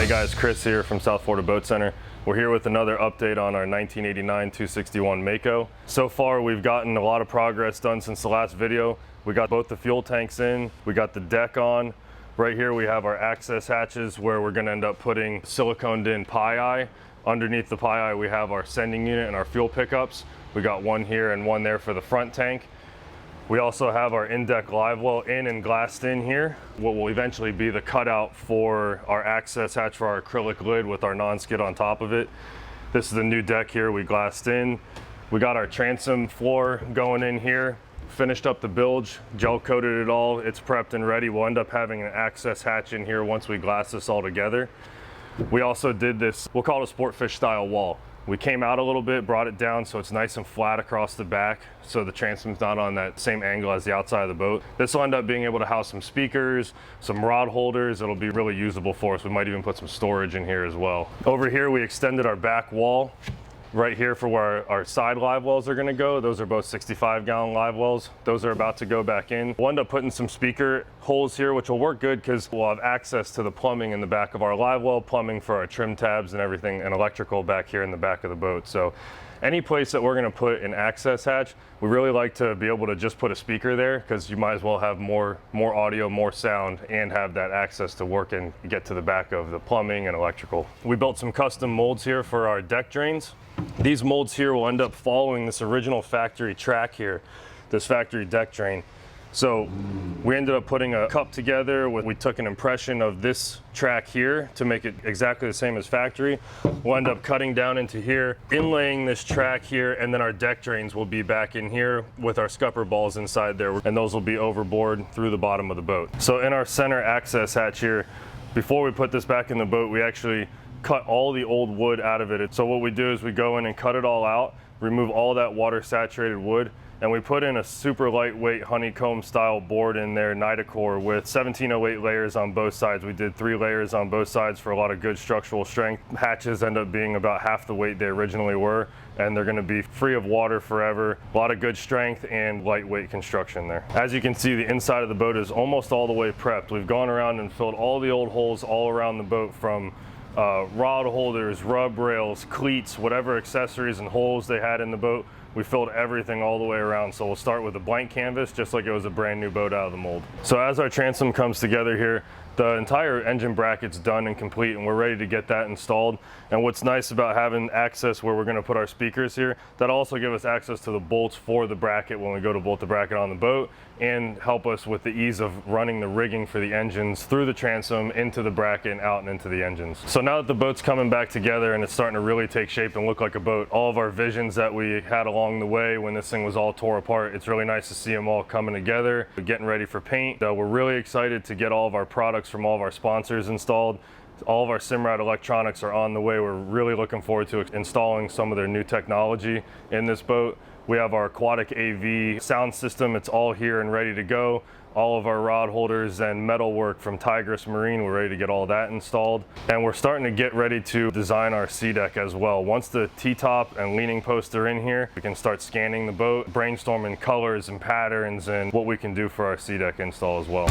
guys, Chris here from South Florida Boat Center. We're here with another update on our 1989 261 Mako. So far we've gotten a lot of progress done since the last video. We got both the fuel tanks in, we got the deck on. Right here we have our access hatches where we're going to end up putting siliconed in pie eye. Underneath the pie eye we have our sending unit and our fuel pickups. We got one here and one there for the front tank. We also have our in-deck live well in and glassed in here, what will eventually be the cutout for our access hatch for our acrylic lid with our non-skid on top of it. This is the new deck here we glassed in. We got our transom floor going in here, finished up the bilge, gel coated it all, it's prepped and ready. We'll end up having an access hatch in here once we glass this all together. We also did this, we'll call it a sportfish style wall. We came out a little bit, brought it down so it's nice and flat across the back so the transom's not on that same angle as the outside of the boat. This will end up being able to house some speakers, some rod holders. It'll be really usable for us. We might even put some storage in here as well. Over here we extended our back wall right here for where our side live wells are going to go. Those are both 65-gallon live wells. Those are about to go back in. We'll end up putting some speaker holes here, which will work good because we'll have access to the plumbing in the back of our live well, plumbing for our trim tabs and everything, and electrical back here in the back of the boat. So any place that we're going to put an access hatch, we really like to be able to just put a speaker there because you might as well have more audio, more sound, and have that access to work and get to the back of the plumbing and electrical. We built some custom molds here for our deck drains. These molds here will end up following this original factory track here, this factory deck drain. So we ended up putting a cup together. We took an impression of this track here to make it exactly the same as factory. We'll end up cutting down into here, inlaying this track here, and then our deck drains will be back in here with our scupper balls inside there, and those will be overboard through the bottom of the boat. So in our center access hatch here, before we put this back in the boat, we actually cut all the old wood out of it. So what we do is we go in and cut it all out, remove all that water saturated wood, and we put in a super lightweight honeycomb style board in there, Nitacore, with 1708 layers on both sides. We did 3 layers on both sides for a lot of good structural strength. Hatches end up being about half the weight they originally were, and they're going to be free of water forever. A lot of good strength and lightweight construction there. As you can see, the inside of the boat is almost all the way prepped. We've gone around and filled all the old holes all around the boat, from rod holders, rub rails, cleats, whatever accessories and holes they had in the boat. We filled everything all the way around. So we'll start with a blank canvas, just like it was a brand new boat out of the mold. So as our transom comes together here, the entire engine bracket's done and complete, and we're ready to get that installed. And what's nice about having access where we're going to put our speakers here, that also give us access to the bolts for the bracket when we go to bolt the bracket on the boat, and help us with the ease of running the rigging for the engines through the transom into the bracket and out and into the engines. So now that the boat's coming back together and it's starting to really take shape and look like a boat, all of our visions that we had along the way when this thing was all tore apart, it's really nice to see them all coming together, getting ready for paint. We're really excited to get all of our products from all of our sponsors installed. All of our Simrad electronics are on the way. We're really looking forward to installing some of their new technology in this boat. We have our Aquatic AV sound system. It's all here and ready to go. All of our rod holders and metal work from Tigress Marine, we're ready to get all that installed. And we're starting to get ready to design our sea deck as well. Once the T-top and leaning posts are in here, we can start scanning the boat, brainstorming colors and patterns and what we can do for our sea deck install as well.